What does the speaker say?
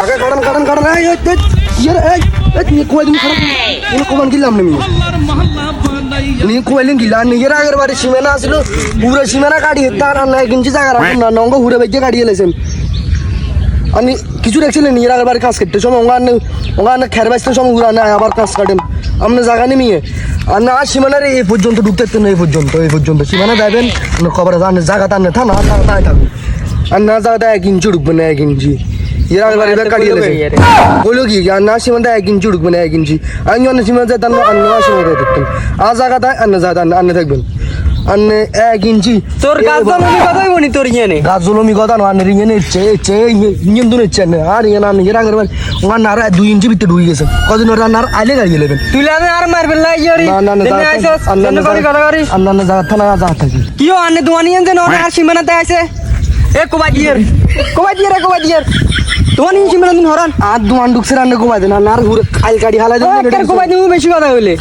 জায়গা কাটান কমান গিলাম কইলেন গিলা নিজের আগের বাড়ি সীমানা আসছিল পুরো সীমানা কাটিয়ে তার না 1 ইঞ্চি জায়গা রাখুন না নঙ্গ ঘুরে বেঁচে কাটিয়ে এলেছেন আমি কিছু দেখছিলেন নিজের আগের বাড়ি কাজ করতে সময় ওখানে খের বাঁচতে সময় ঘুরা না আবার কাজ কাটেন আপনি জায়গা নেমিয়ে আর না সীমানার এই পর্যন্ত ঢুকতে না এই পর্যন্ত সীমানা দেবেন খবর আছে জায়গা টান থানা তাই থাকুন আর না জায়গাটা 1 ইঞ্চি ঢুকবে না 1 ইঞ্চি এর আগের বাড়ি কাটিয়ে এলেছে বলো কি আর না সীমানটা 1 ইঞ্চি ঢুকবে না 1 ইঞ্চি আমি অন্য সীমানা যেতাম না অন্য সীমানা থাকতাম আর জায়গাটা অন্য জায়গা আন্নে থাকবেন আন্নে 1 ইঞ্চি তোর গাছ জলমি কথাই বনি তোর ইয়ে গাছ জলমি কথা না আন্নে ইয়ে ইচ্ছে ইঞ্জিন দুন ইচ্ছে আর ইয়ে না এর আগের বাড়ি ওখানে আর 2 ইঞ্চি ভিতরে ঢুকে গেছে কদিন ওরা আর আইলে গাড়িয়ে নেবেন তুই আর মারবেন না ইয়ে আন্নে জায়গা থানা যা থাকি কিও আনে দুয়ানি এনে না আর সীমানাতে আছে এ কোবাদিয়ের দুয়ানি সীমানা দিন হরান আর দুমান ঢুকছে রান্না কোবাই দেন আর ঘুরে খাইল কাটি হালাই দেন কোবাদি বেশি কথা হইলে